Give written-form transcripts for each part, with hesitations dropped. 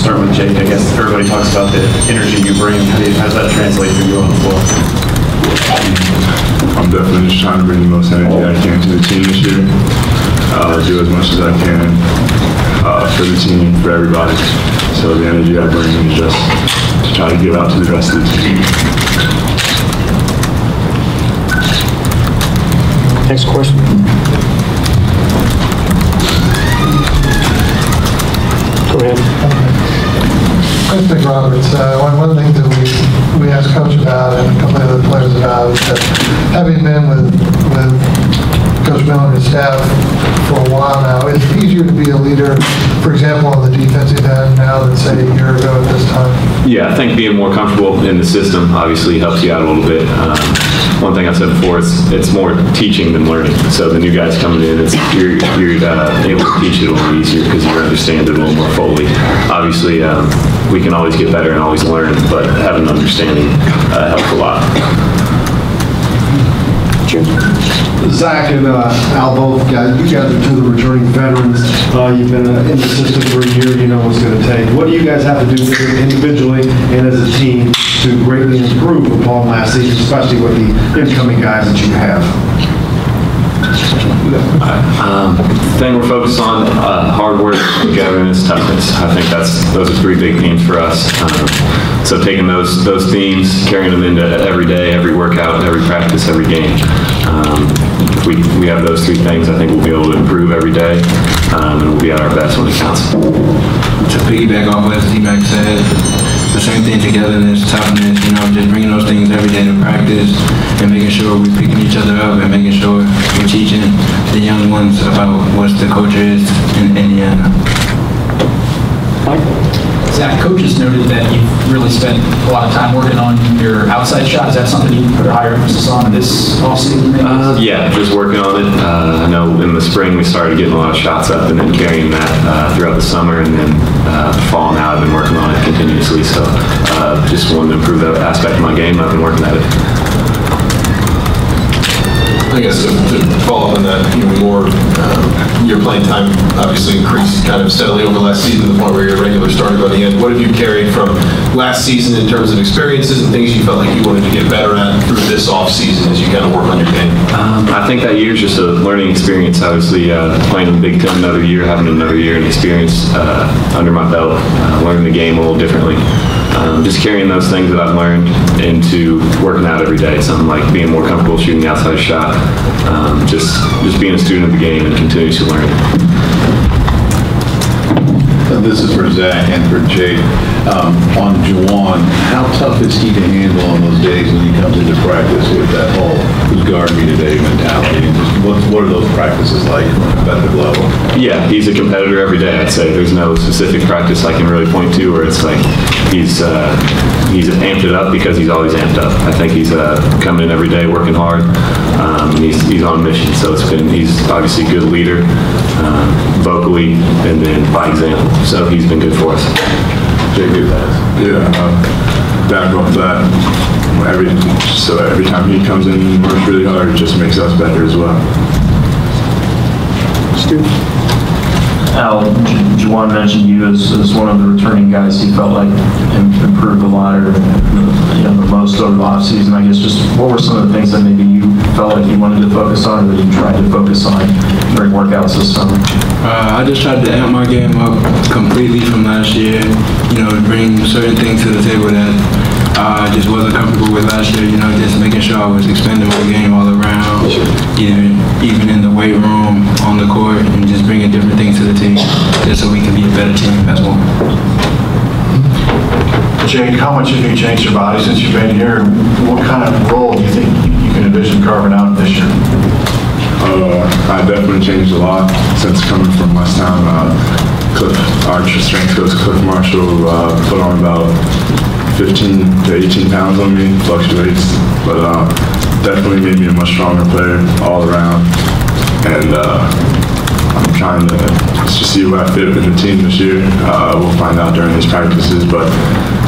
start with Jake. I guess everybody talks about the energy you bring. How does that translate for you on the floor? I'm definitely just trying to bring the most energy I can to the team this year. Do as much as I can for the team, for everybody. So the energy I bring is just to try to give out to the rest of the team. Next question. Go ahead. Coach McRoberts, one of the things that we asked Coach about and a couple of other players about is that having been with Coach Miller and his staff for a while now, it's easier to be a leader, for example, on the defensive end now than, say, a year ago at this time? Yeah, I think being more comfortable in the system obviously helps you out a little bit. One thing I said before, it's more teaching than learning. So the new guys coming in, you're able to teach it a little easier because you understand it a little more fully. Obviously, we can always get better and always learn, but having an understanding helps a lot. Zach and Al both, you guys are two of the returning veterans. You've been in the system for a year, you know what's going to take. What do you guys have to do individually and as a team to greatly improve upon last season, especially with the incoming guys that you have? The thing we're focused on, hard work, togetherness, toughness. I think those are three big themes for us. So taking those themes, carrying them into every day, every workout, every practice, every game. If we have those three things, I think we'll be able to improve every day, and we'll be at our best when it counts. To piggyback off what T-Mac said, the same thing, togetherness, toughness, you know, just bringing those things every day to practice and making sure we're picking each other up and making sure we're teaching the young ones about what the culture is in Indiana. Zach, coaches noted that you've really spent a lot of time working on your outside shot. Is that something you put a higher emphasis on this offseason? Yeah, just working on it. I know in the spring we started getting a lot of shots up and then carrying that throughout the summer, and then the fall now I've been working on it continuously. So just wanted to improve that aspect of my game. I've been working at it. I guess to follow up on that even more, your playing time obviously increased kind of steadily over last season to the point where you're a regular starter by the end. What have you carried from last season in terms of experiences and things you felt like you wanted to get better at through this off season as you kind of work on your game? I think that year's just a learning experience. Obviously, playing in the Big Ten another year, having another year and experience under my belt, learning the game a little differently. Just carrying those things that I've learned into working out every day. Something like being more comfortable shooting the outside shot. Just being a student of the game and continuously learning. This is for Zach and for Jake. On Juwan, how tough is he to handle on those days when he comes into practice with that whole "who's guarding me today" mentality? And just what are those practices like on a competitive level? Yeah, he's a competitor every day, I'd say. There's no specific practice I can really point to where it's like he's amped it up because he's always amped up. I think he's coming in every day working hard. He's on a mission, so he's obviously a good leader, vocally and then by example. So he's been good for us. Jake did that. Yeah, back off that. Every time he comes in and works really hard, it just makes us better as well. Stu? Al, Juwan mentioned you as one of the returning guys he felt like improved a lot, or the most over the offseason. I guess just what were some of the things that maybe you felt like you wanted to focus on, or that you tried to focus on during workouts this summer? I just tried to amp my game up completely from last year, to bring certain things to the table that I just wasn't comfortable with last year, just making sure I was expanding my game all around, even in the weight room, on the court, and just bringing different things to the team just so we can be a better team as well. Jake, how much have you changed your body since you've been here? What kind of role do you think you can envision carving out this year? I definitely changed a lot since coming from Westtown. Our strength coach, Cliff Marshall, put on about 15 to 18 pounds on me, fluctuates, but definitely made me a much stronger player all around. And I'm trying to just see where I fit in the team this year. We'll find out during these practices, but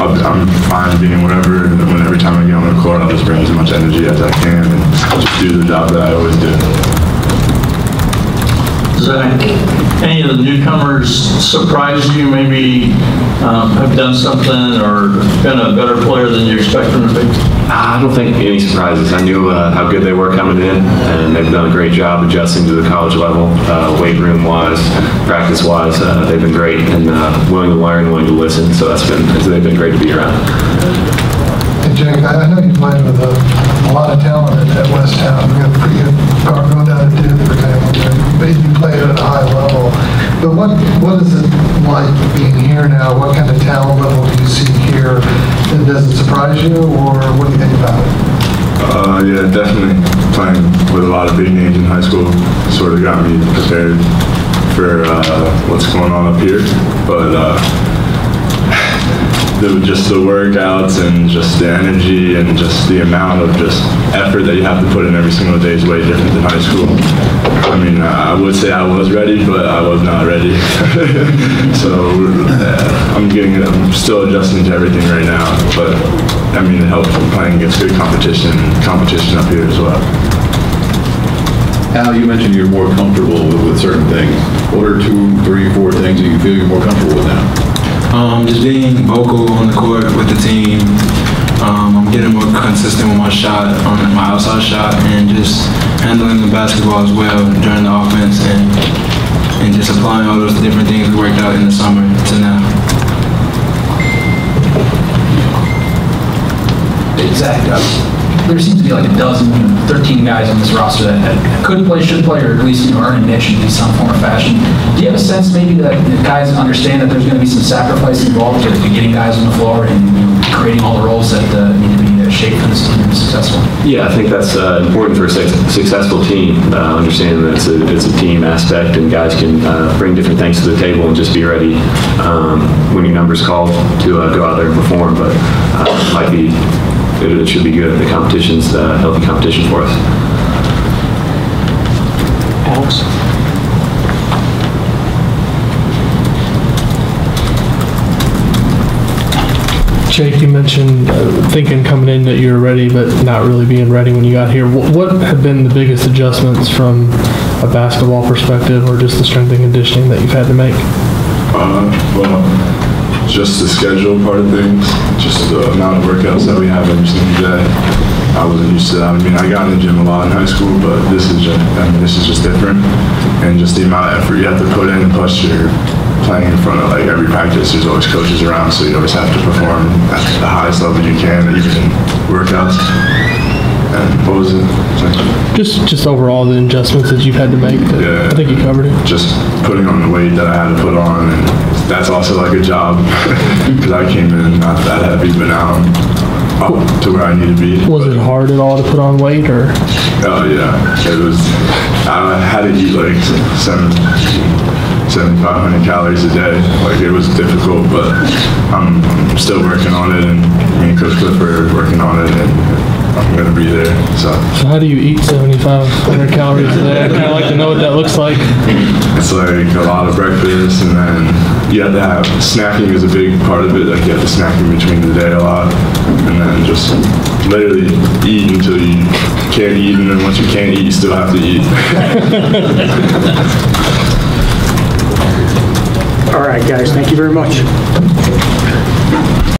I'm fine being wherever. And every time I get on the court, I'll just bring as much energy as I can and just do the job that I always do. Zach, any of the newcomers surprise you maybe have done something or been a better player than you expect them to be? I don't think any surprises. I knew how good they were coming in, and they've done a great job adjusting to the college level, weight room wise, practice wise. They've been great and willing to learn, willing to listen. So they've been great to be around. Hey Jake, I know you played with a lot of talent at West Town. We got a pretty good guard going down to Duke, for example. But you played at a high level. But what is it like being here now? What kind of talent level do you see here? And does it surprise you, or what do you think about it? Yeah, definitely playing with a lot of big names in high school sort of got me prepared for what's going on up here. But just the workouts and just the energy and just the amount of just effort that you have to put in every single day is way different than high school. I mean, I would say I was ready, but I was not ready. So I'm still adjusting to everything right now. But I mean, it helps playing against good competition up here as well. Al, you mentioned you're more comfortable with certain things. What are 2, 3, 4 things that you feel you're more comfortable with now? Just being vocal on the court with the team. I'm getting more consistent with my shot, my outside shot, and just handling the basketball as well during the offense, and just applying all those different things we worked out in the summer to now. Exactly. There seems to be like 13 guys on this roster that could play, should play, or at least earn a niche in some form or fashion. Do you have a sense maybe that the guys understand that there's going to be some sacrifice involved with getting guys on the floor and creating all the roles that need to be shaped for this team to be successful? Yeah, I think that's important for a successful team. Understanding that it's a team aspect, and guys can bring different things to the table and just be ready when your number's called to go out there and perform. But it should be good. The competition's a healthy competition for us. Alex? Jake, you mentioned thinking coming in that you were ready, but not really being ready when you got here. What have been the biggest adjustments from a basketball perspective, or just the strength and conditioning that you've had to make? Well, just the schedule part of things, just the amount of workouts that we have every single day. I wasn't used to that. I mean, I got in the gym a lot in high school, but this is just different. And just the amount of effort you have to put in, plus you're playing in front of like every practice, there's always coaches around, so you always have to perform at the highest level you can, even in workouts. And what was it? Just overall the adjustments that you've had to make. Yeah, I think you covered it. Just putting on the weight that I had to put on, and that's also like a job because I came in not that heavy, but now I'm up to where I need to be. Was it hard at all to put on weight, or? Oh yeah, it was. I had to eat like 7,500 calories a day. Like it was difficult, but I'm still working on it, and me and Coach Cliff are working on it, and I'm gonna be there. So how do you eat 7,500 calories a day? I'd kind of like to know what that looks like. It's like a lot of breakfast, and then you have to have snacking is a big part of it. Like you have to snack in between the day a lot, and then just literally eat until you can't eat, and then once you can't eat, you still have to eat. All right, guys, thank you very much.